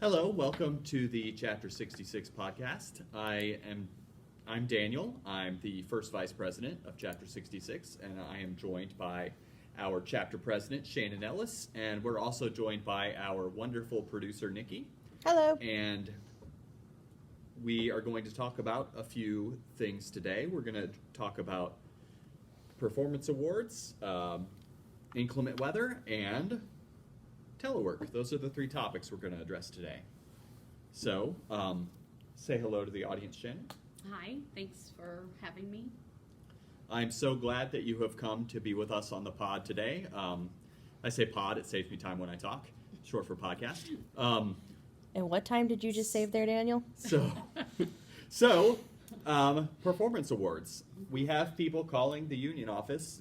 Hello, welcome to the Chapter 66 podcast. I'm Daniel. I'm the first vice president of Chapter 66, and I am joined by our chapter president, Shannon Ellis, and we're also joined by our wonderful producer, Nikki. Hello. And we are going to talk about a few things today. We're going to talk about performance awards, inclement weather, and Telework. Those are the three topics we're going to address today. So, say hello to the audience, Shannon. Hi, thanks for having me. I'm so glad that you have come to be with us on the pod today. I say pod, it saves me time when I talk, short for podcast. And what time did you just save there, Daniel? So, performance awards. We have people calling the union office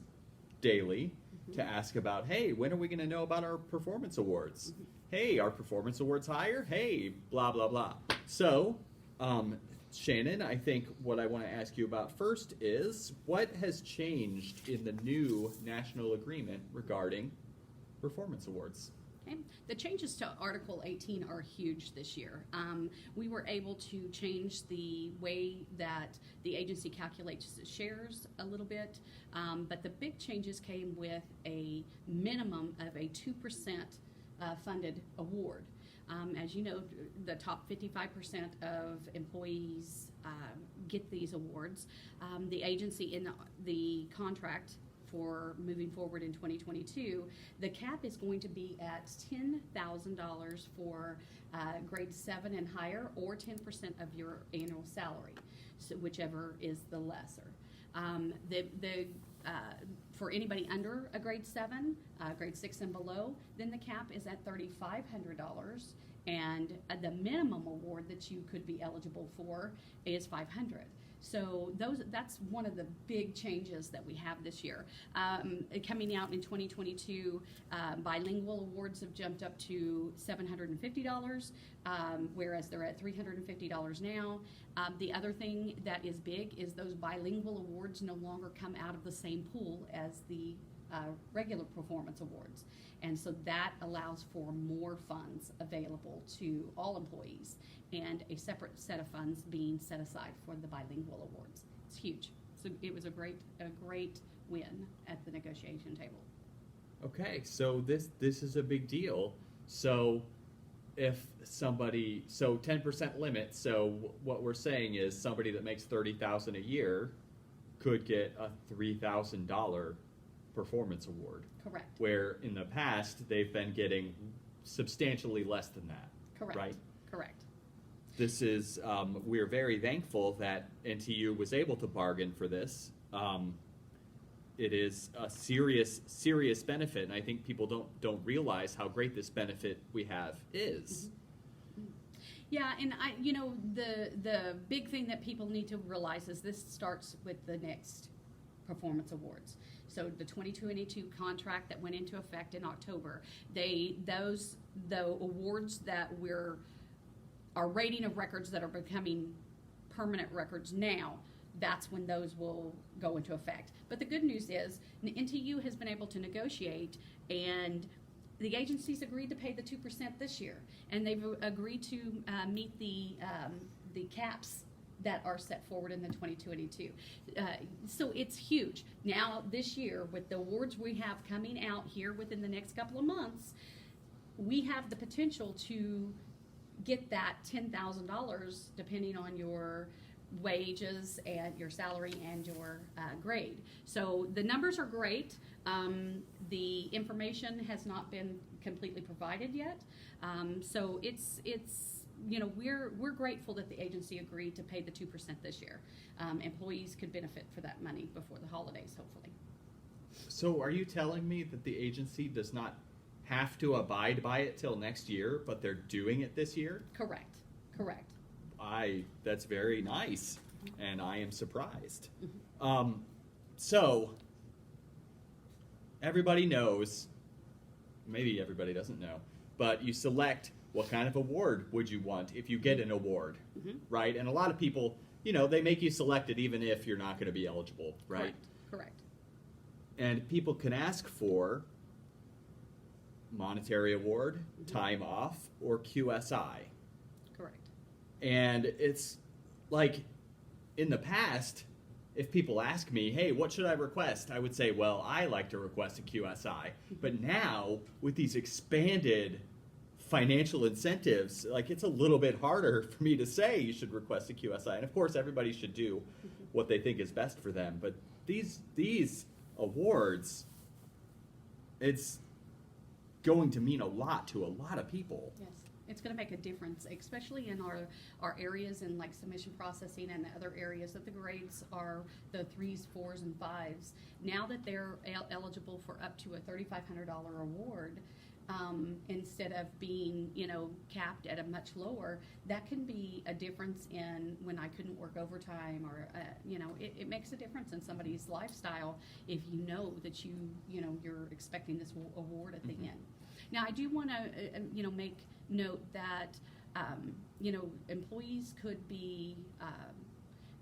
daily to ask about, hey, when are we going to know about our performance awards? Hey, are performance awards higher? Hey, blah, blah, blah. So, Shannon, I think what I want to ask you about first is, what has changed in the new national agreement regarding performance awards? Okay. The changes to Article 18 are huge this year. We were able to change the way that the agency calculates its shares a little bit, but the big changes came with a minimum of a 2% funded award. As you know, the top 55% of employees get these awards. The agency in the contract for moving forward in 2022, the cap is going to be at $10,000 for grade 7 and higher, or 10% of your annual salary, so whichever is the lesser. For anybody under a grade 7, grade 6 and below, then the cap is at $3,500, and the minimum award that you could be eligible for is $500. So that's one of the big changes that we have this year. Coming out in 2022, bilingual awards have jumped up to $750, whereas they're at $350 now. The other thing that is big is those bilingual awards no longer come out of the same pool as the regular performance awards. And so that allows for more funds available to all employees, and a separate set of funds being set aside for the bilingual awards. It's huge. So it was a great win at the negotiation table. Okay, so this is a big deal. So if somebody, so 10% limit, so what we're saying is somebody that makes $30,000 a year could get a $3,000 performance award. Correct. Where in the past they've been getting substantially less than that. Correct. Right? Correct. This is, we're very thankful that NTU was able to bargain for this. It is a serious benefit, and I think people don't realize how great this benefit we have is. Mm-hmm. Yeah, and the big thing that people need to realize is this starts with the next performance awards. So the 2022 contract that went into effect in October, the awards that our rating of records that are becoming permanent records now, that's when those will go into effect. But the good news is the NTU has been able to negotiate, and the agencies agreed to pay the 2% this year, and they've agreed to meet the caps that are set forward in the 2022. So it's huge. Now this year, with the awards we have coming out here within the next couple of months, we have the potential to get that $10,000 depending on your wages and your salary and your grade. So the numbers are great. The information has not been completely provided yet. So it's we're grateful that the agency agreed to pay the 2% this year. Employees could benefit for that money before the holidays, hopefully. So are you telling me that the agency does not have to abide by it till next year, but they're doing it this year? Correct. That's very nice, and I am surprised. Mm-hmm. So everybody knows, maybe everybody doesn't know, but you select what kind of award would you want if you get an award, Mm-hmm. right? And a lot of people, they make you select it even if you're not going to be eligible, right? Correct. And people can ask for monetary award, time off, or QSI. Correct. And it's like, in the past, if people ask me, hey, what should I request? I would say, well, I like to request a QSI. But now, with these expanded financial incentives, like, it's a little bit harder for me to say you should request a QSI. And of course, everybody should do what they think is best for them. But these awards, it's going to mean a lot to a lot of people. Yes, it's going to make a difference, especially in our areas in like submission processing and the other areas that the grades are the 3s, 4s, and 5s. Now that they're eligible for up to a $3,500 award, instead of being, capped at a much lower, that can be a difference in when I couldn't work overtime, or, it makes a difference in somebody's lifestyle if you know that you're expecting this award at the end. Now, I do want to, make note that, employees could be,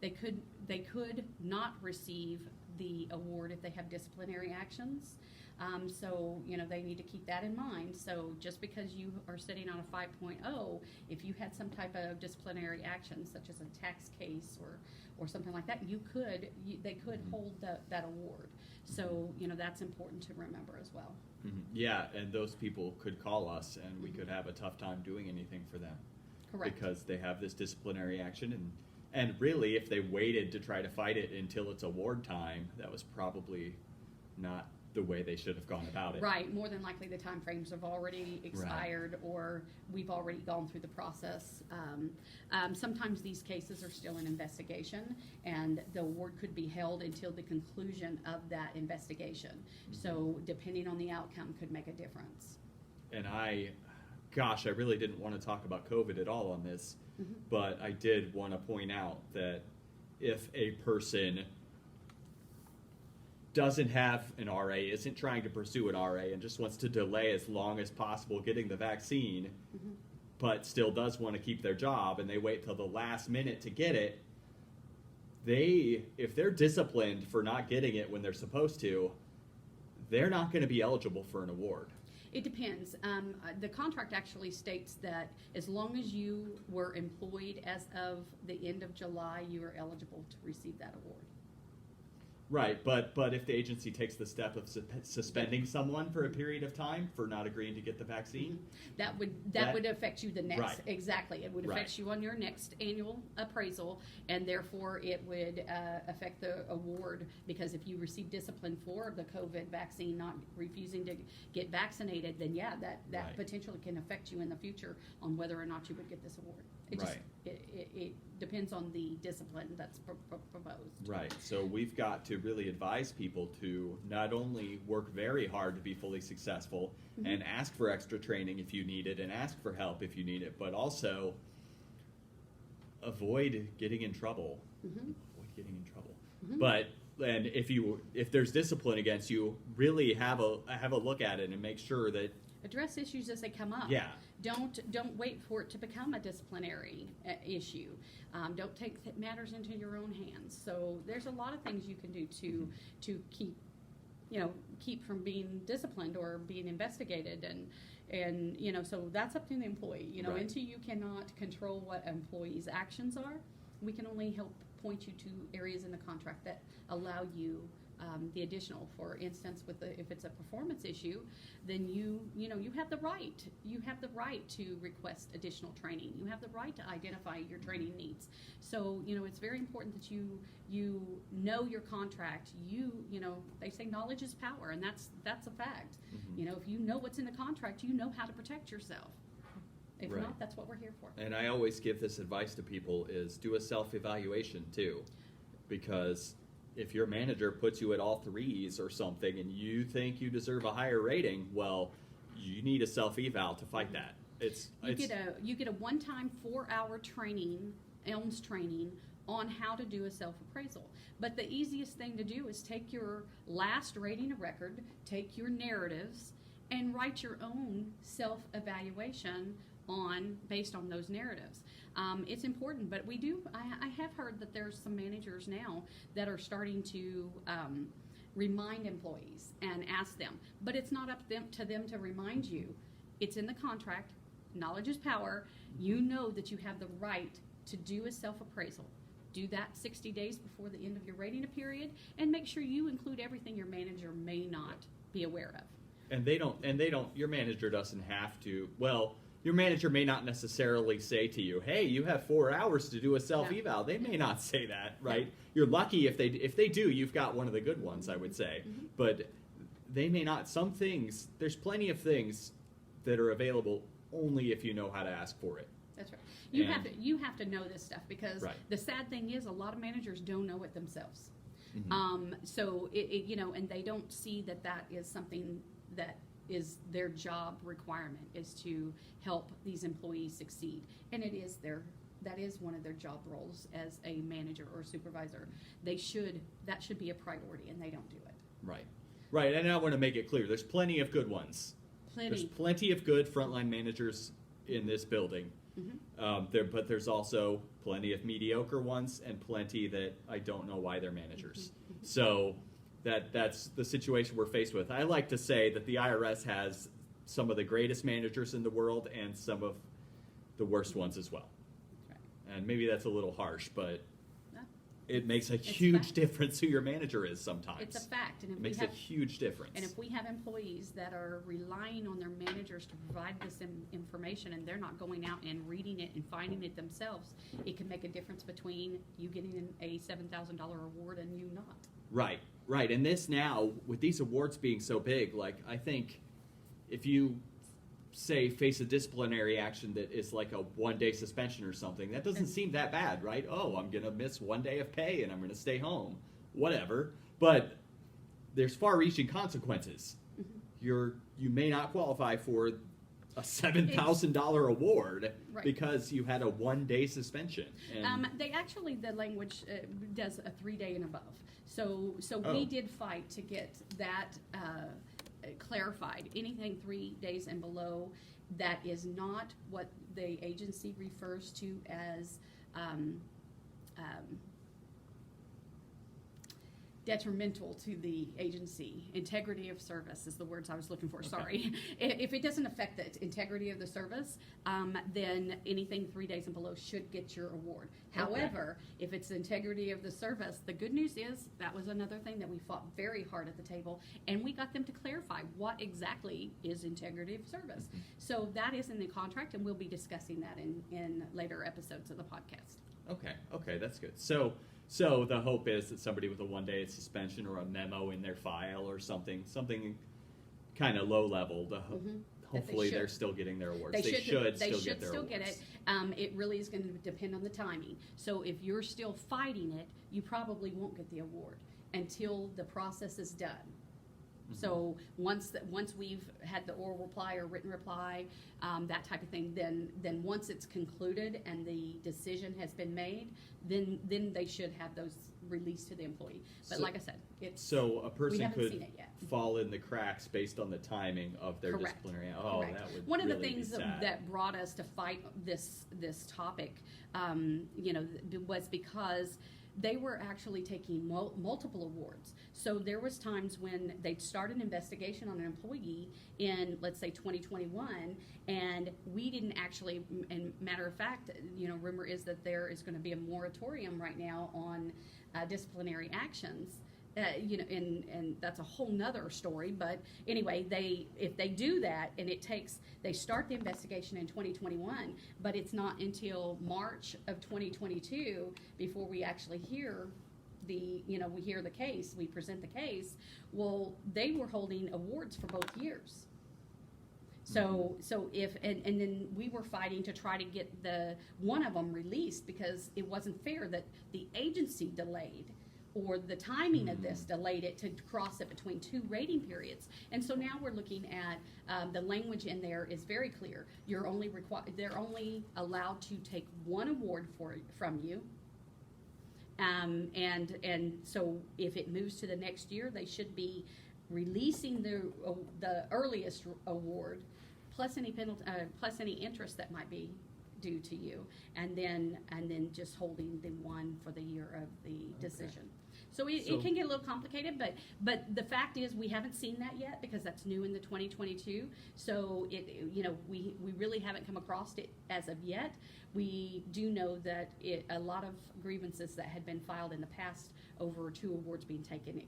they could not receive the award if they have disciplinary actions. So, they need to keep that in mind. So just because you are sitting on a 5.0, if you had some type of disciplinary action, such as a tax case or something like that, they could hold that award. So, that's important to remember as well. Yeah, and those people could call us, and we could have a tough time doing anything for them. Correct. Because they have this disciplinary action, and really, if they waited to try to fight it until it's award time, that was probably not the way they should have gone about it. Right. More than likely, the time frames have already expired, or we've already gone through the process. Sometimes these cases are still in investigation, and the award could be held until the conclusion of that investigation. So, depending on the outcome, could make a difference. And I really didn't want to talk about COVID at all on this, but I did want to point out that if a person doesn't have an RA, isn't trying to pursue an RA, and just wants to delay as long as possible getting the vaccine, but still does want to keep their job, and they wait till the last minute to get it, if they're disciplined for not getting it when they're supposed to, they're not going to be eligible for an award. It depends. The contract actually states that as long as you were employed as of the end of July, you are eligible to receive that award. Right, but if the agency takes the step of suspending someone for a period of time for not agreeing to get the vaccine, that would affect you the next. Right. Exactly, it would affect you on your next annual appraisal, and therefore it would affect the award, because if you receive discipline for the COVID vaccine, not refusing to get vaccinated, then that potentially can affect you in the future on whether or not you would get this award. It depends on the discipline that's proposed. Right. So we've got to really advise people to not only work very hard to be fully successful and ask for extra training if you need it, and ask for help if you need it, but also avoid getting in trouble. But and if there's discipline against you, really have a look at it and make sure that address issues as they come up. Yeah. Don't wait for it to become a disciplinary issue. Don't take matters into your own hands. So there's a lot of things you can do to keep from being disciplined or being investigated, and so that's up to the employee. Until you cannot control what employees' actions are, we can only help point you to areas in the contract that allow you the additional. For instance, if it's a performance issue, then you have the right. You have the right to request additional training. You have the right to identify your training needs. So it's very important that you know your contract. They say knowledge is power, and that's a fact. If you know what's in the contract, you know how to protect yourself. If not, that's what we're here for. And I always give this advice to people: is do a self-evaluation too, because if your manager puts you at all 3s or something and you think you deserve a higher rating, well, you need a self-eval to fight that. You get a one-time 4-hour training, ELMS training, on how to do a self-appraisal. But the easiest thing to do is take your last rating of record, take your narratives, and write your own self-evaluation based on those narratives. It's important, but I have heard that there's some managers now that are starting to remind employees and ask them. But it's not up to them to remind you. It's in the contract. Knowledge is power. You know that you have the right to do a self-appraisal. Do that 60 days before the end of your rating period, and make sure you include everything your manager may not be aware of. And they don't, your manager doesn't have to, well, your manager may not necessarily say to you, hey, you have 4 hours to do a self-eval. They may not say that, right? You're lucky if they do, you've got one of the good ones, I would say. Mm-hmm. But they may not, some things, there's plenty of things that are available only if you know how to ask for it. That's right. You have to know this stuff, because Right. the sad thing is a lot of managers don't know it themselves. Mm-hmm. So and they don't see that is something that is their job requirement, is to help these employees succeed, and that is one of their job roles as a manager or supervisor. That should be a priority, and they don't do it. Right. And I want to make it clear, there's plenty of good ones. There's plenty of good frontline managers in this building. Mm-hmm. But there's also plenty of mediocre ones and plenty that I don't know why they're managers. Mm-hmm. So that's the situation we're faced with. I like to say that the IRS has some of the greatest managers in the world and some of the worst ones as well. That's right. And maybe that's a little harsh, but No, it makes a it's huge fact. difference who your manager is sometimes. It's a fact, and It makes a huge difference. And if we have employees that are relying on their managers to provide this information, and they're not going out and reading it and finding it themselves, it can make a difference between you getting a $7,000 award and you not. Right. And this now, with these awards being so big, like, I think if you, say, face a disciplinary action that is like a 1-day suspension or something, that doesn't seem that bad, right? Oh, I'm going to miss 1 day of pay and I'm going to stay home. Whatever. But there's far-reaching consequences. Mm-hmm. You may not qualify for a $7,000 award Right. because you had a 1-day suspension. And The language does a 3-day and above. So Oh. we did fight to get that clarified. Anything 3 days and below, that is not what the agency refers to as detrimental to the agency. Integrity of service is the words I was looking for. Sorry. If it doesn't affect the integrity of the service, then anything 3 days and below should get your award. However, if it's the integrity of the service, the good news is that was another thing that we fought very hard at the table, and we got them to clarify what exactly is integrity of service. Mm-hmm. So that is in the contract, and we'll be discussing that in later episodes of the podcast. Okay, that's good. So the hope is that somebody with a 1-day suspension or a memo in their file or something kind of low level, hopefully they're still getting their awards. They should still get it. It really is going to depend on the timing. So if you're still fighting it, you probably won't get the award until the process is done. Mm-hmm. So once we've had the oral reply or written reply, that type of thing, then once it's concluded and the decision has been made, then they should have those released to the employee. But like I said, so a person we haven't could seen it yet. fall in the cracks based on the timing of their Correct. disciplinary. Oh, Correct. that would One of the really things be sad. that brought us to fight this topic, was because they were actually taking multiple awards. So there was times when they'd start an investigation on an employee in, let's say, 2021, and we didn't actually, and matter of fact, rumor is that there is going to be a moratorium right now on disciplinary actions. And that's a whole nother story. But anyway, if they do that, and they start the investigation in 2021, but it's not until March of 2022 before we actually hear we hear the case, we present the case. Well, they were holding awards for both years. So if and then we were fighting to try to get one of them released, because it wasn't fair that the agency delayed, or the timing of this delayed it to cross it between 2 rating periods. And so now we're looking at the language in there is very clear. They're only allowed to take 1 award from you. And so if it moves to the next year, they should be releasing the earliest award plus any penalty, plus any interest that might be due to you, and then just holding the one for the year of the decision. So it can get a little complicated, but the fact is we haven't seen that yet because that's new in the 2022. So we really haven't come across it as of yet. We do know that a lot of grievances that had been filed in the past over 2 awards being taken,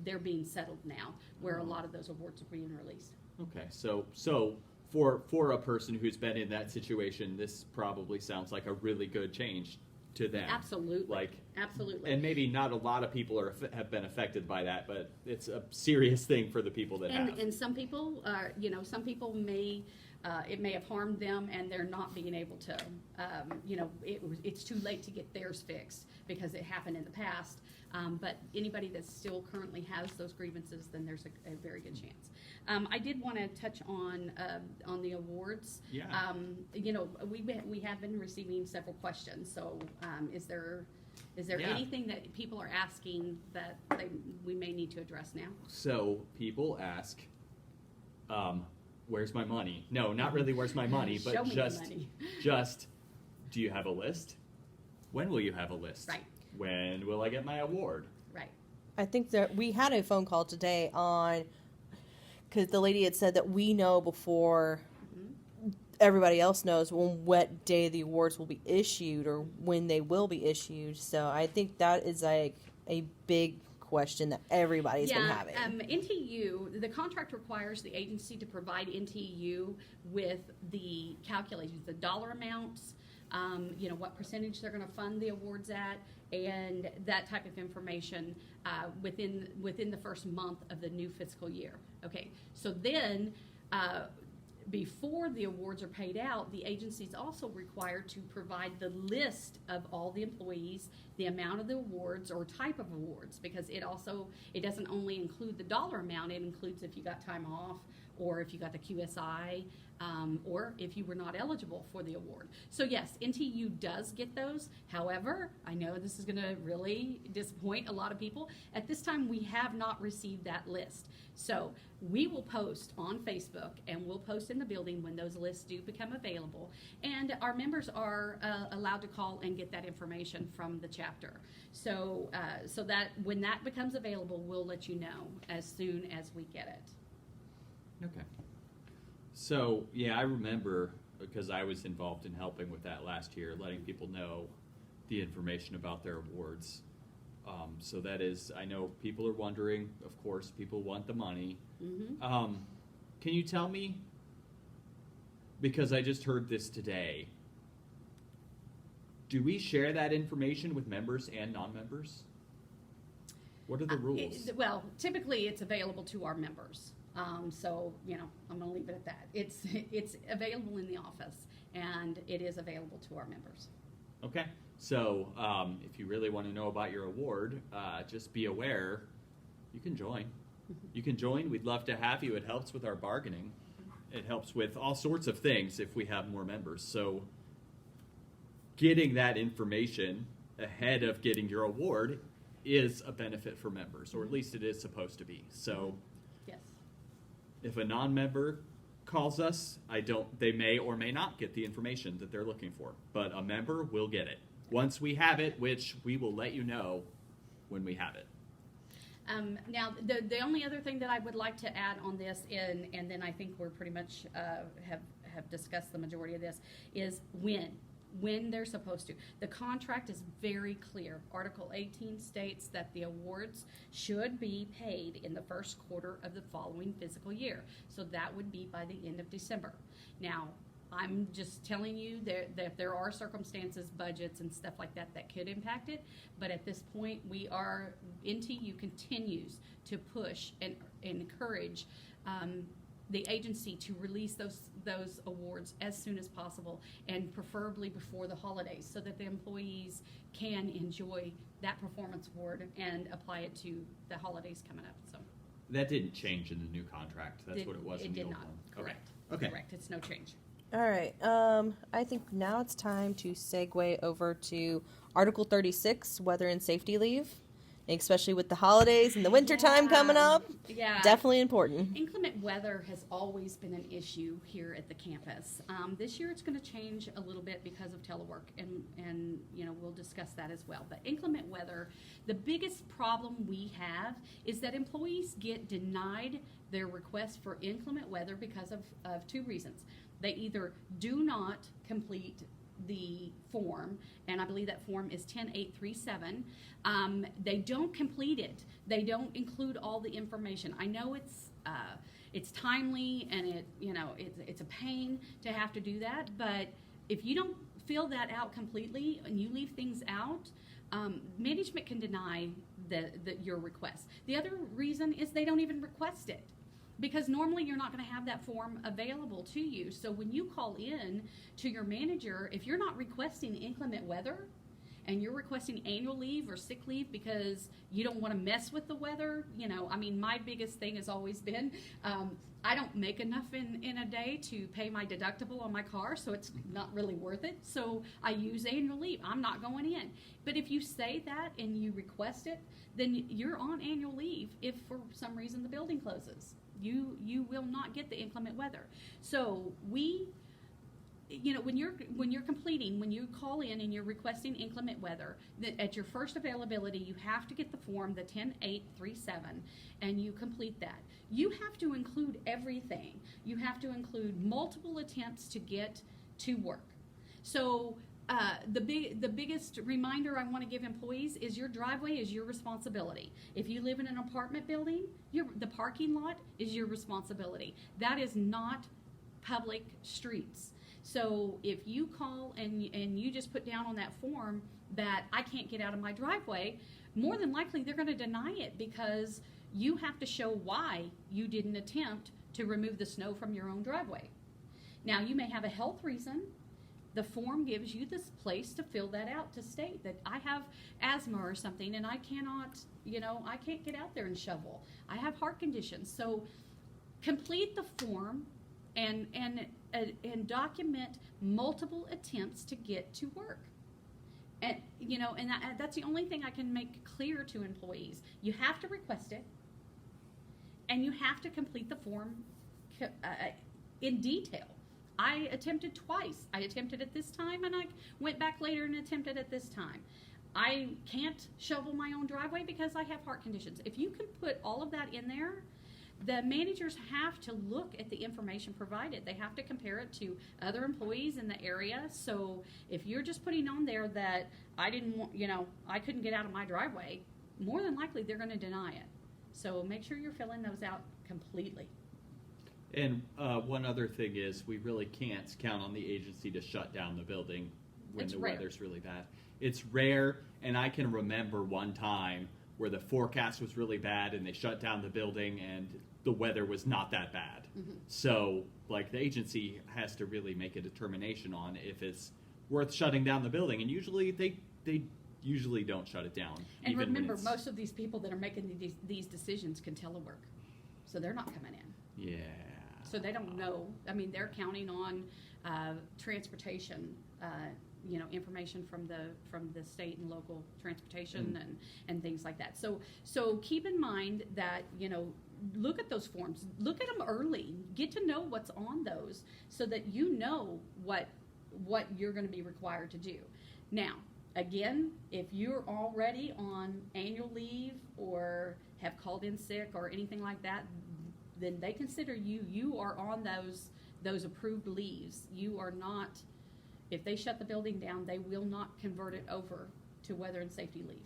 they're being settled now, where a lot of those awards are being released. Okay, so for a person who's been in that situation, this probably sounds like a really good change to them. Absolutely. Absolutely. And maybe not a lot of people have been affected by that, but it's a serious thing for the people that have. And some people are, some people may, it may have harmed them and they're not being able to, it's too late to get theirs fixed because it happened in the past. But anybody that still currently has those grievances, then there's a very good chance. I did want to touch on the awards. Yeah. We have been receiving several questions. So, is there Yeah. anything that people are asking that we may need to address now? So people ask, where's my money? No, not really where's my money, but Show me the money. just, do you have a list? When will you have a list? Right. When will I get my award? Right. I think that we had a phone call today because the lady had said that we know before everybody else knows what day the awards will be issued or when they will be issued. So I think that is like a big question that everybody's been having. NTU, the contract requires the agency to provide NTU with the calculations, the dollar amounts, what percentage they're going to fund the awards at, and that type of information within the first month of the new fiscal year. Okay, so then before the awards are paid out, the agency is also required to provide the list of all the employees, the amount of the awards or type of awards, because it doesn't only include the dollar amount, it includes if you got time off or if you got the QSI, or if you were not eligible for the award. So yes, NTU does get those. However, I know this is going to really disappoint a lot of people. At this time, we have not received that list. So we will post on Facebook and we'll post in the building when those lists do become available. And our members are allowed to call and get that information from the chapter. So that when that becomes available, we'll let you know as soon as we get it. Okay. So, yeah, I remember, because I was involved in helping with that last year, letting people know the information about their awards. So that is, I know people are wondering, of course, people want the money. Mm-hmm. Can you tell me, because I just heard this today, do we share that information with members and non-members? What are the rules? Well, typically it's available to our members. So, I'm going to leave it at that. It's available in the office, and it is available to our members. Okay. So, if you really want to know about your award, just be aware, you can join. You can join. We'd love to have you. It helps with our bargaining. It helps with all sorts of things if we have more members. So, getting that information ahead of getting your award is a benefit for members, or at least it is supposed to be. So, yes. If a non-member calls us, they may or may not get the information that they're looking for, but a member will get it. Once we have it, which we will let you know when we have it. Now, the only other thing that I would like to add on this, and then I think we're pretty much have discussed the majority of this, is when they're supposed to. The contract is very clear. Article 18 states that the awards should be paid in the first quarter of the following fiscal year. So that would be by the end of December. Now, I'm just telling you that there are circumstances, budgets, and stuff like that could impact it. But at this point, NTU continues to push and encourage the agency to release those awards as soon as possible, and preferably before the holidays, so that the employees can enjoy that performance award and apply it to the holidays coming up. So that didn't change in the new contract. That's what it was in the old one. It did not. Correct. Okay. Correct. It's no change. All right. I think now it's time to segue over to Article 36, Weather and Safety Leave. especially with the holidays and the winter time coming up. Yeah. Definitely important. Inclement weather has always been an issue here at the campus. This year it's going to change a little bit because of telework, and we'll discuss that as well. But inclement weather, the biggest problem we have is that employees get denied their request for inclement weather because of two reasons. They either do not complete the form, and I believe that form is 10837. They don't complete it. They don't include all the information. I know it's timely, and it's a pain to have to do that, but if you don't fill that out completely and you leave things out, management can deny your request. The other reason is they don't even request it, because normally you're not going to have that form available to you. So when you call in to your manager, if you're not requesting inclement weather and you're requesting annual leave or sick leave because you don't want to mess with the weather, my biggest thing has always been, I don't make enough in a day to pay my deductible on my car, so it's not really worth it. So I use annual leave. I'm not going in. But if you say that and you request it, then you're on annual leave if for some reason the building closes. You will not get the inclement weather. So when you're completing, when you call in and you're requesting inclement weather, that at your first availability, you have to get the form, the 10837, and you complete that. You have to include everything. You have to include multiple attempts to get to work. So the biggest reminder I want to give employees is your driveway is your responsibility. If you live in an apartment building, the parking lot is your responsibility. That is not public streets. So if you call and you just put down on that form that I can't get out of my driveway, more than likely they're going to deny it, because you have to show why you didn't attempt to remove the snow from your own driveway. Now, you may have a health reason. The form gives you this place to fill that out, to state that I have asthma or something and I cannot, I can't get out there and shovel. I have heart conditions. So complete the form and document multiple attempts to get to work. And, that's the only thing I can make clear to employees. You have to request it, and you have to complete the form in detail. I attempted twice. I attempted it this time, and I went back later and attempted it this time. I can't shovel my own driveway because I have heart conditions. If you can put all of that in there, the managers have to look at the information provided. They have to compare it to other employees in the area. So if you're just putting on there that I didn't want, I couldn't get out of my driveway, more than likely they're going to deny it. So make sure you're filling those out completely. And one other thing is, we really can't count on the agency to shut down the building when the weather's really bad. It's rare, and I can remember one time where the forecast was really bad and they shut down the building and the weather was not that bad. Mm-hmm. So, the agency has to really make a determination on if it's worth shutting down the building, and usually they usually don't shut it down. And remember, most of these people that are making these decisions can telework, so they're not coming in. Yeah. So they don't know. I mean, they're counting on transportation, information from the state and local transportation and things like that. So keep in mind that, look at those forms. Look at them early. Get to know what's on those so that you know what you're going to be required to do. Now, again, if you're already on annual leave or have called in sick or anything like that, then they consider you are on those approved leaves. You are not, if they shut the building down, they will not convert it over to weather and safety leave.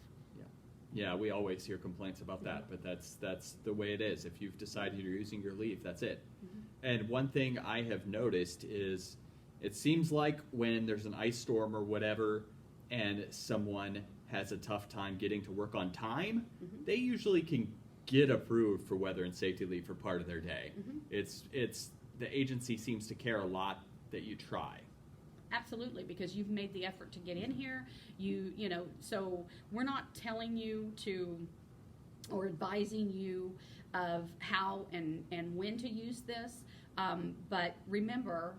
Yeah, we always hear complaints about that, but that's the way it is. If you've decided you're using your leave, that's it. Mm-hmm. And one thing I have noticed is, it seems like when there's an ice storm or whatever and someone has a tough time getting to work on time, mm-hmm. they usually can get approved for weather and safety leave for part of their day. Mm-hmm. It's the agency seems to care a lot that you try. Absolutely, because you've made the effort to get in here. So we're not telling you to or advising you of how and when to use this. But remember,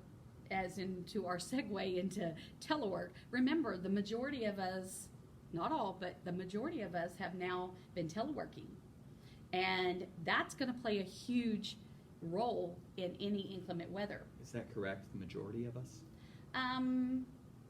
as into our segue into telework, remember the majority of us not all, but the majority of us have now been teleworking. And that's going to play a huge role in any inclement weather. Is that correct? The majority of us?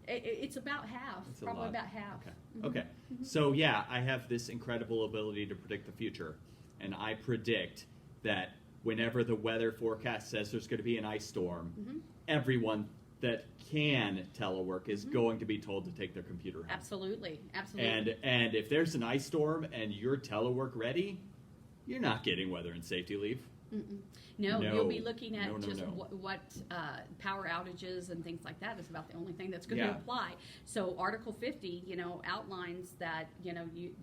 It's about half, It's a probably lot. about half. Okay. Mhm. Okay. So yeah, I have this incredible ability to predict the future, and I predict that whenever the weather forecast says there's going to be an ice storm, Mhm. everyone that can telework is going to be told to take their computer home. Absolutely, absolutely. And if there's an ice storm and you're telework ready, you're not getting weather and safety leave. Mm-mm. No, No. you'll be looking at No, no, just no. what power outages and things like that is about the only thing that's going to Yeah. apply. So Article 50, outlines that,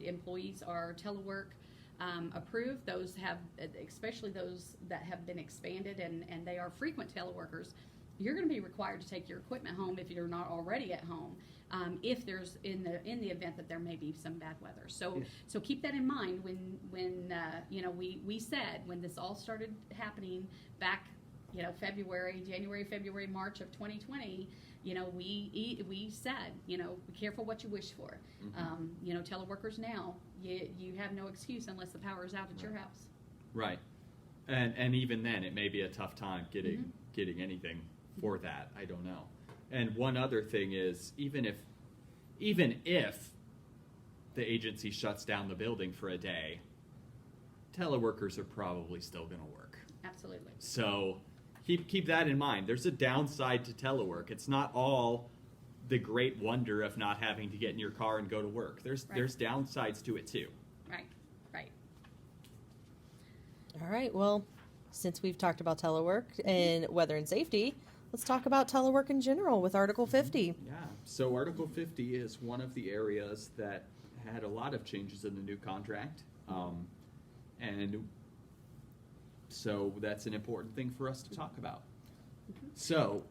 employees are telework approved. Those have, especially those that have been expanded and they are frequent teleworkers, you're going to be required to take your equipment home if you're not already at home. If there's in the event that there may be some bad weather, so Yeah. so keep that in mind when we said when this all started happening back, January, February, March of 2020. We said, be careful what you wish for. Teleworkers now, you have no excuse unless the power is out at your house. Right. And even then, it may be a tough time getting anything for that. I don't know. And one other thing is, even if the agency shuts down the building for a day, teleworkers are probably still going to work. Absolutely. So keep that in mind. There's a downside to telework. It's not all the great wonder of not having to get in your car and go to work. There's downsides to it too. Right. All right, well, since we've talked about telework and weather and safety, let's talk about telework in general with Article 50. Yeah. So Article 50 is one of the areas that had a lot of changes in the new contract. And so that's an important thing for us to talk about. So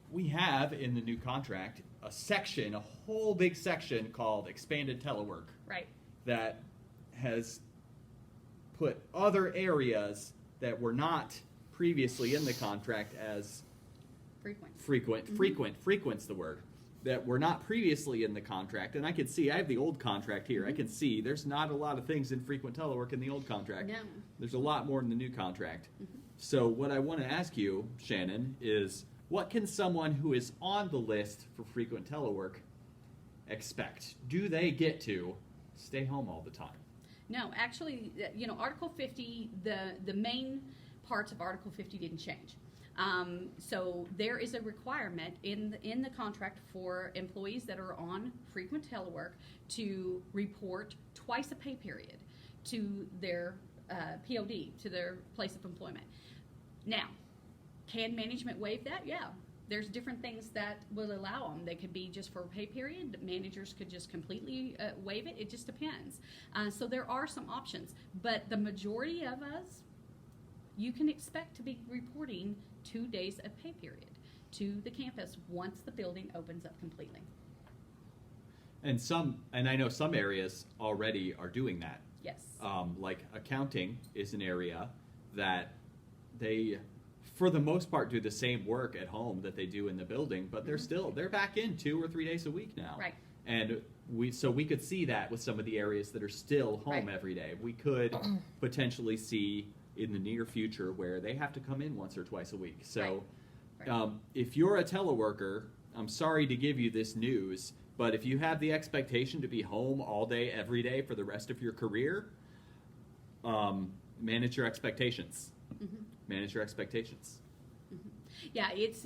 we have in the new contract a whole big section called Expanded Telework Right. that has put other areas that were not previously in the contract as Frequent. frequent's the word, that were not previously in the contract. And I can see, I have the old contract here. I can see there's not a lot of things in frequent telework in the old contract. No. There's a lot more in the new contract. So what I want to ask you, Shannon, is what can someone who is on the list for frequent telework expect? Do they get to stay home all the time? No, actually, Article 50, the main parts of Article 50 didn't change. So there is a requirement in the contract for employees that are on frequent telework to report twice a pay period to their POD, to their place of employment. Now, can management waive that? Yeah. There's different things that will allow them. They could be just for a pay period. Managers could just completely waive it. It just depends. So there are some options. But the majority of us, you can expect to be reporting 2 days of pay period to the campus once the building opens up completely. And I know some areas already are doing that. Yes. Like accounting is an area that they, for the most part, do the same work at home that they do in the building, but they're back in 2 or 3 days a week now. Right. And we could see that with some of the areas that are still home Right. every day. We could potentially see in the near future where they have to come in once or twice a week. So Right. if you're a teleworker, I'm sorry to give you this news, but if you have the expectation to be home all day, every day for the rest of your career, manage your expectations. Manage your expectations. Yeah, it's,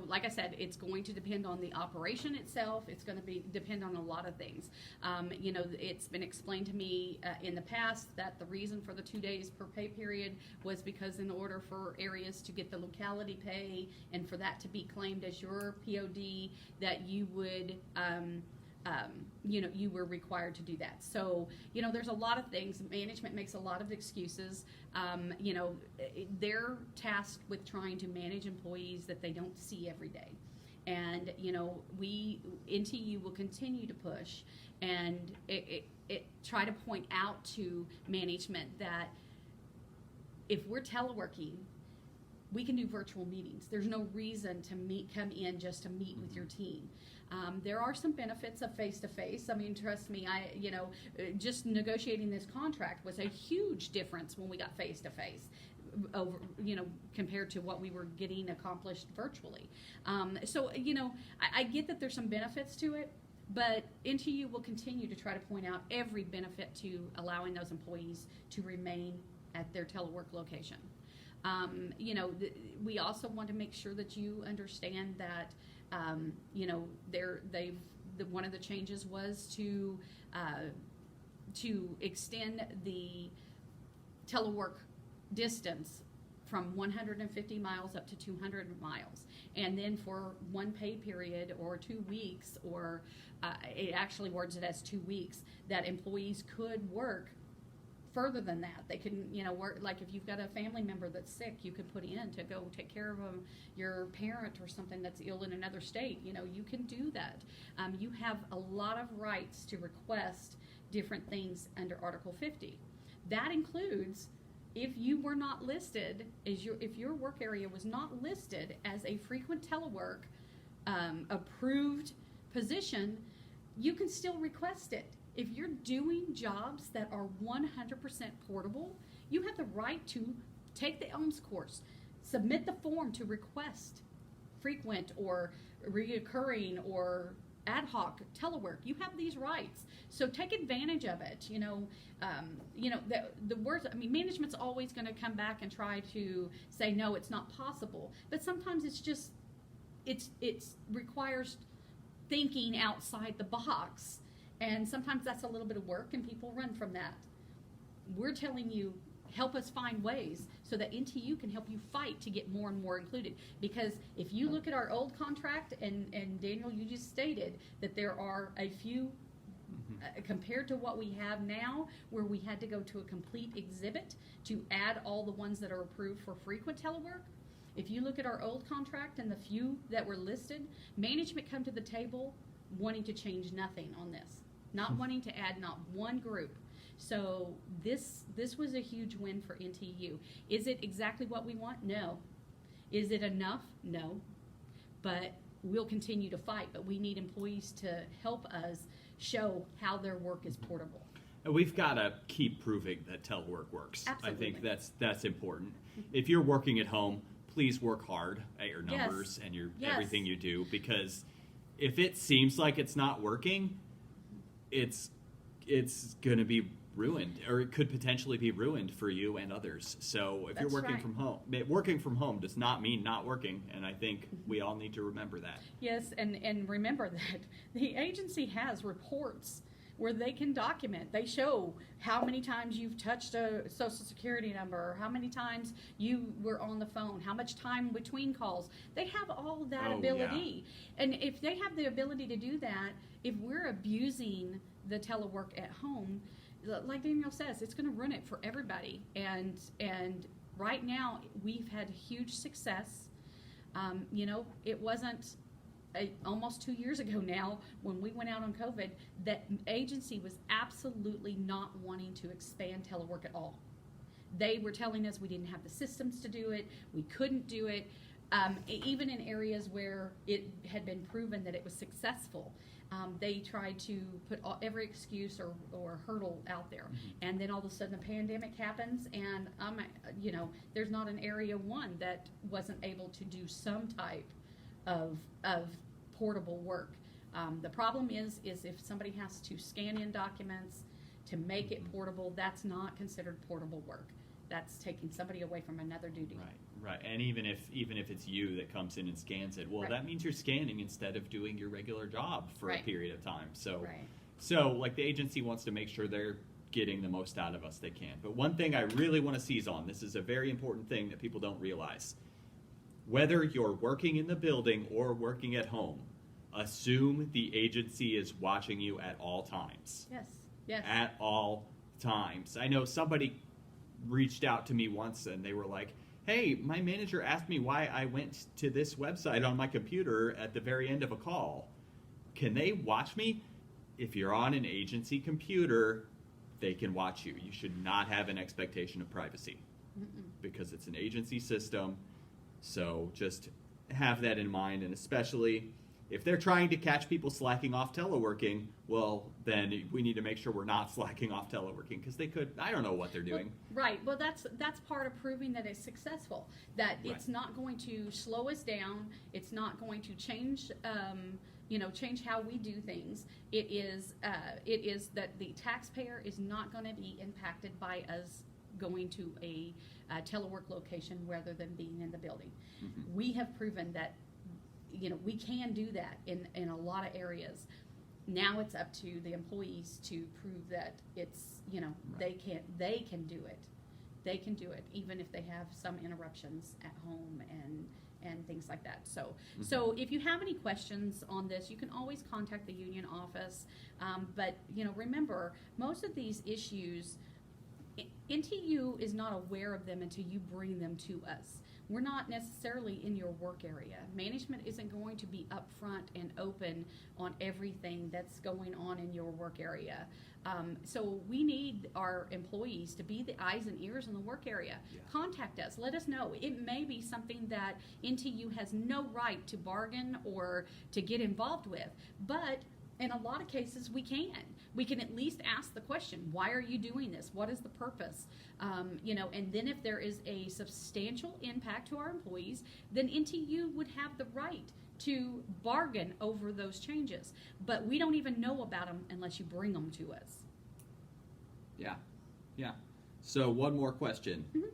like I said, it's going to depend on the operation itself. It's going to depend on a lot of things. It's been explained to me in the past that the reason for the 2 days per pay period was because in order for areas to get the locality pay and for that to be claimed as your POD, that you would, you were required to do that. So, there's a lot of things. Management makes a lot of excuses. They're tasked with trying to manage employees that they don't see every day. And, NTU will continue to push and try to point out to management that if we're teleworking, we can do virtual meetings. There's no reason to come in just to meet with your team. There are some benefits of face-to-face. I mean, trust me, just negotiating this contract was a huge difference when we got face-to-face over, compared to what we were getting accomplished virtually. I get that there's some benefits to it, but NTU will continue to try to point out every benefit to allowing those employees to remain at their telework location. We also want to make sure that you understand that, one of the changes was to extend the telework distance from 150 miles up to 200 miles. And then for one pay period or 2 weeks, or it actually words it as 2 weeks, that employees could work further than that. They can, work, like if you've got a family member that's sick, you could put in to go take care of your parent or something that's ill in another state. You can do that. You have a lot of rights to request different things under Article 50. That includes if you were not listed, if your work area was not listed as a frequent telework approved position, you can still request it. If you're doing jobs that are 100% portable, you have the right to take the ELMS course, submit the form to request frequent or reoccurring or ad hoc telework. You have these rights, so take advantage of it. The worst. I mean, management's always going to come back and try to say no, it's not possible. But sometimes it requires thinking outside the box. And sometimes that's a little bit of work, and people run from that. We're telling you, help us find ways so that NTU can help you fight to get more and more included. Because if you look at our old contract, and Daniel, you just stated that there are a few, compared to what we have now, where we had to go to a complete exhibit to add all the ones that are approved for frequent telework. If you look at our old contract and the few that were listed, management come to the table wanting to change nothing on this. Not wanting to add not one group. So this was a huge win for NTU. Is it exactly what we want? No. Is it enough? No. But we'll continue to fight. But we need employees to help us show how their work is portable. And we've got to keep proving that telework works. Absolutely. I think that's important. If you're working at home, please work hard at your numbers and your everything you do, because if it seems like it's not working, it's going to be ruined, or it could potentially be ruined for you and others. So if you're working from home, working from home does not mean not working, and I think we all need to remember that. Yes, and remember that the agency has reports where they can document. They show how many times you've touched a Social Security number, or how many times you were on the phone, how much time between calls. They have all that ability. Yeah. And if they have the ability to do that, if we're abusing the telework at home, like Daniel says, it's going to ruin it for everybody. And right now, we've had huge success. It wasn't almost 2 years ago now, when we went out on COVID, that agency was absolutely not wanting to expand telework at all. They were telling us we didn't have the systems to do it, we couldn't do it, even in areas where it had been proven that it was successful. They tried to put every excuse or hurdle out there. And then all of a sudden the pandemic happens, and there's not an area one that wasn't able to do some type of portable work. The problem is if somebody has to scan in documents to make it portable, that's not considered portable work. That's taking somebody away from another duty. Right. And even if it's you that comes in and scans it, well, that means you're scanning instead of doing your regular job for a period of time. So like the agency wants to make sure they're getting the most out of us they can. But one thing I really want to seize on, this is a very important thing that people don't realize. Whether you're working in the building or working at home, assume the agency is watching you at all times. Yes. At all times. I know somebody reached out to me once and they were like, hey, my manager asked me why I went to this website on my computer at the very end of a call. Can they watch me? If you're on an agency computer, they can watch you. You should not have an expectation of privacy because it's an agency system. So just have that in mind, and especially if they're trying to catch people slacking off teleworking, well, then we need to make sure we're not slacking off teleworking, because they could, I don't know what they're doing. Right. Well, that's part of proving that it's successful. That it's Right. not going to slow us down. It's not going to change, change how we do things. It is that the taxpayer is not going to be impacted by us going to a telework location rather than being in the building. Mhm. We have proven that we can do that in a lot of areas. Now it's up to the employees to prove that it's Right. they can do it. They can do it even if they have some interruptions at home and things like that. So if you have any questions on this, you can always contact the union office. But remember, most of these issues, NTU is not aware of them until you bring them to us. We're not necessarily in your work area. Management isn't going to be upfront and open on everything that's going on in your work area. So we need our employees to be the eyes and ears in the work area. Yeah. Contact us. Let us know. It may be something that NTU has no right to bargain or to get involved with, but in a lot of cases, we can. We can at least ask the question, why are you doing this? What is the purpose? And then if there is a substantial impact to our employees, then NTU would have the right to bargain over those changes. But we don't even know about them unless you bring them to us. Yeah. So one more question. Mhm.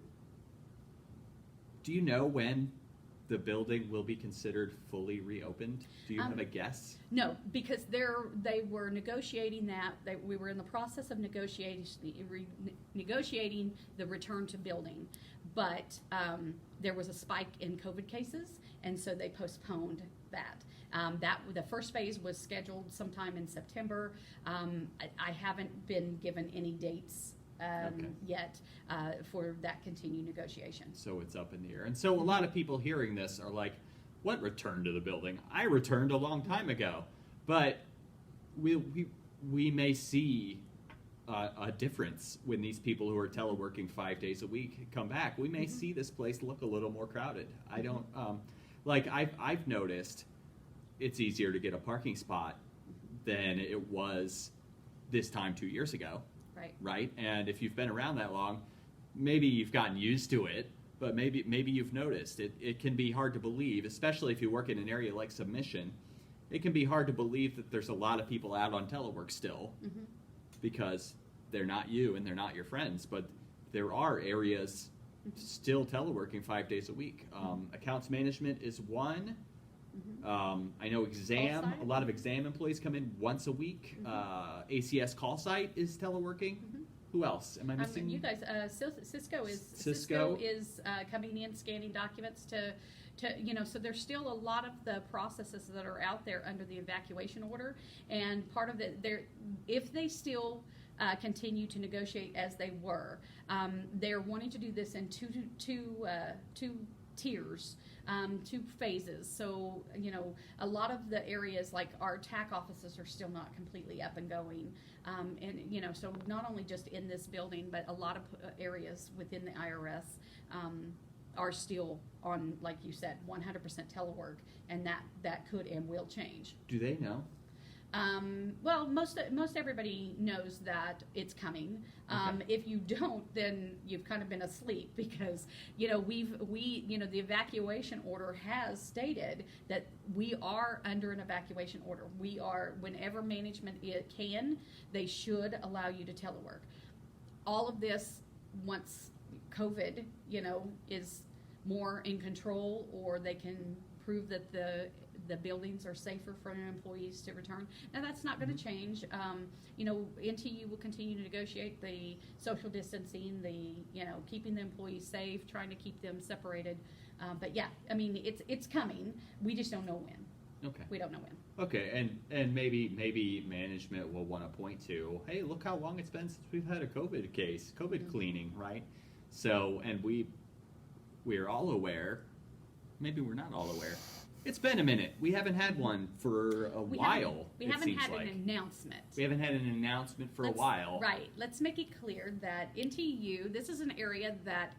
Do you know when the building will be considered fully reopened? Do you have a guess? No, because they were negotiating that. We were in the process of negotiating the return to building, but there was a spike in COVID cases, and so they postponed that. The first phase was scheduled sometime in September. I haven't been given any dates yet for that continued negotiation. So it's up in the air. And so a lot of people hearing this are like, what return to the building? I returned a long time ago. But we may see a difference when these people who are teleworking 5 days a week come back. We may see this place look a little more crowded. I don't, I've noticed it's easier to get a parking spot than it was this time 2 years ago. Right? And if you've been around that long, maybe you've gotten used to it, but maybe you've noticed it can be hard to believe, especially if you work in an area like submission. It can be hard to believe that there's a lot of people out on telework still because they're not you and they're not your friends, but there are areas still teleworking 5 days a week. Accounts management is one. I know a lot of exam employees come in once a week. ACS call site is teleworking. Who else? Am I missing? You guys, Cisco is coming in, scanning documents to so there's still a lot of the processes that are out there under the evacuation order, and part of it, if they still continue to negotiate as they were, they're wanting to do this in two tiers, 2 phases. So, a lot of the areas like our TAC offices are still not completely up and going. So not only just in this building, but a lot of areas within the IRS are still on, like you said, 100% telework, and that could and will change. Do they know? Well, most everybody knows that it's coming. If you don't, then you've kind of been asleep, because the evacuation order has stated that we are under an evacuation order. We are, whenever management can, they should allow you to telework. All of this, once COVID is more in control, or they can prove that the buildings are safer for their employees to return. Now, that's not going to change. NTU will continue to negotiate the social distancing, keeping the employees safe, trying to keep them separated. But yeah, I mean, it's coming. We just don't know when. Okay. We don't know when. Okay, and maybe management will want to point to, hey, look how long it's been since we've had a COVID case, COVID cleaning, right? So, and we're all aware. Maybe we're not all aware. It's been a minute. We haven't had one for a while. We haven't had an announcement. We haven't had an announcement for a while. Right. Let's make it clear that NTU, this is an area that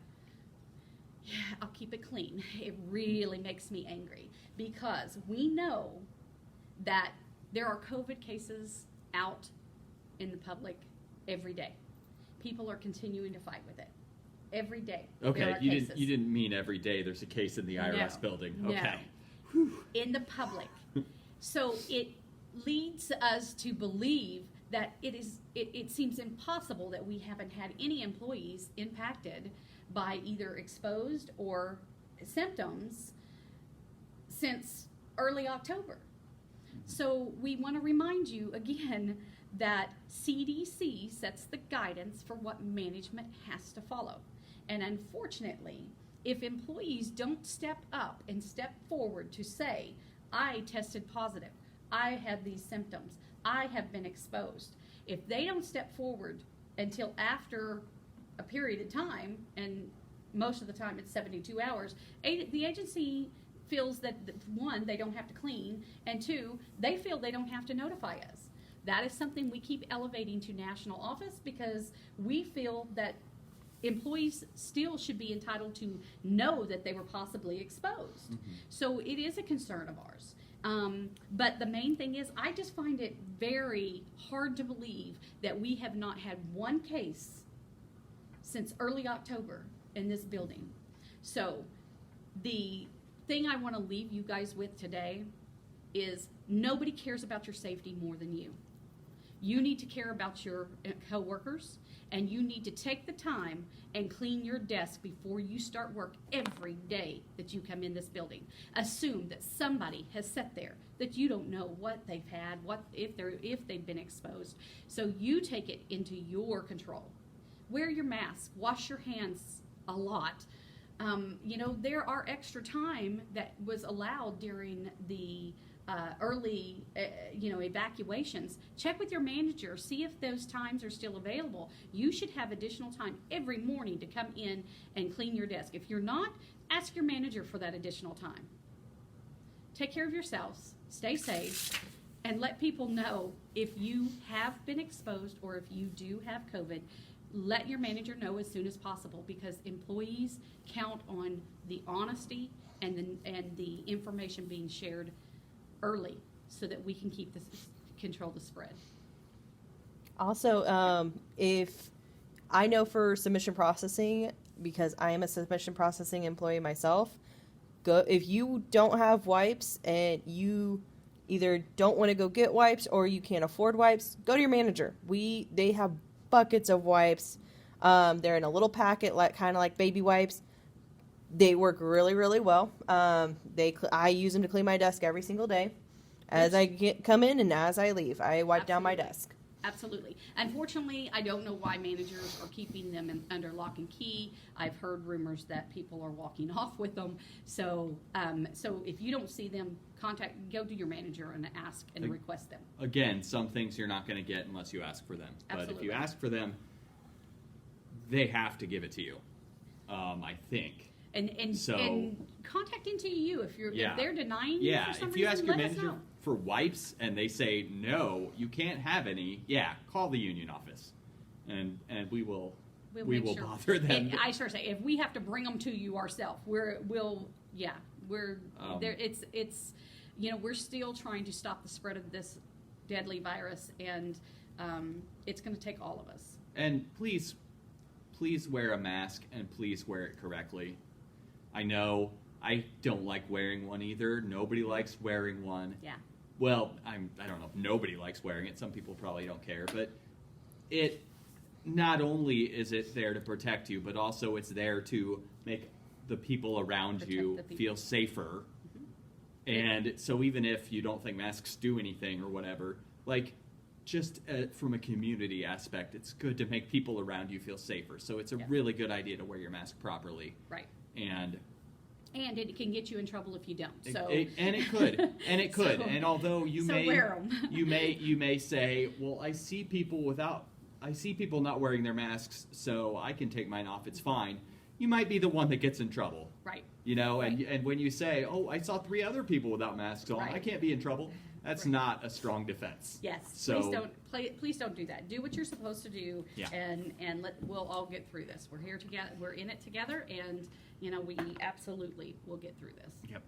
yeah, I'll keep it clean. It really makes me angry because we know that there are COVID cases out in the public every day. People are continuing to fight with it every day. There Okay, are you cases. didn't mean every day there's a case in the IRS No, building. no. Okay. In the public. So it leads us to believe that it seems impossible that we haven't had any employees impacted by either exposed or symptoms since early October. So we want to remind you again that CDC sets the guidance for what management has to follow. And unfortunately, if employees don't step up and step forward to say, I tested positive, I had these symptoms, I have been exposed, if they don't step forward until after a period of time, and most of the time it's 72 hours, the agency feels that, one, they don't have to clean, and two, they feel they don't have to notify us. That is something we keep elevating to national office because we feel that employees still should be entitled to know that they were possibly exposed. Mm-hmm. So it is a concern of ours. But the main thing is, I just find it very hard to believe that we have not had one case since early October in this building. So the thing I want to leave you guys with today is nobody cares about your safety more than you. You need to care about your coworkers, and you need to take the time and clean your desk before you start work every day that you come in this building. Assume that somebody has sat there that you don't know what they've had, what if they've been exposed. So you take it into your control. Wear your mask, wash your hands a lot. There are extra time that was allowed during the early, evacuations. Check with your manager, see if those times are still available. You should have additional time every morning to come in and clean your desk. If you're not, ask your manager for that additional time. Take care of yourselves, stay safe, and let people know if you have been exposed or if you do have COVID. Let your manager know as soon as possible because employees count on the honesty and the information being shared early so that we can control the spread. Also, if I know for submission processing, because I am a submission processing employee myself, if you don't have wipes and you either don't want to go get wipes or you can't afford wipes, go to your manager. They have buckets of wipes. They're in a little packet, kind of like baby wipes. They work really, really well. I use them to clean my desk every single day. As I come in and as I leave, I wipe down my desk. Absolutely. Unfortunately, I don't know why managers are keeping them under lock and key. I've heard rumors that people are walking off with them. So if you don't see them, go to your manager and ask and request them. Again, some things you're not going to get unless you ask for them. Absolutely. But if you ask for them, they have to give it to you, I think. And contact NTU if they're denying you for some if you reason, ask your let us manager know. for wipes and they say no, you can't have any. Call the union office, and we will We'll make sure. bother them. And I sure say if we have to bring them to you ourselves, we're there. It's we're still trying to stop the spread of this deadly virus, and it's going to take all of us. And please wear a mask and please wear it correctly. I know I don't like wearing one either. Nobody likes wearing one. Yeah. Well, I don't know if nobody likes wearing it. Some people probably don't care, but it not only is it there to protect you, but also it's there to make the people around you feel safer. Mm-hmm. And so even if you don't think masks do anything or whatever, just from a community aspect, it's good to make people around you feel safer. So it's a really good idea to wear your mask properly. Right. And it can get you in trouble if you don't. So it could. And although you wear 'em. you may say, well, I see people not wearing their masks, so I can take mine off. It's fine. You might be the one that gets in trouble. Right. Right. And when you say, oh, I saw 3 other people without masks on, right. I can't be in trouble. That's not a strong defense. Yes. So please don't do that. Do what you're supposed to do. Yeah. And we'll all get through this. We're here together. We're in it together, and You know, we absolutely will get through this. Yep.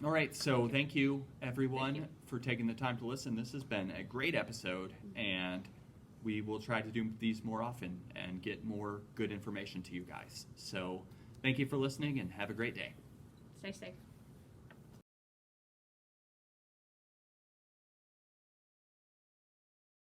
All right, so thank you, everyone, Thank you. for taking the time to listen. This has been a great episode, and we will try to do these more often and get more good information to you guys. So thank you for listening, and have a great day. Stay safe.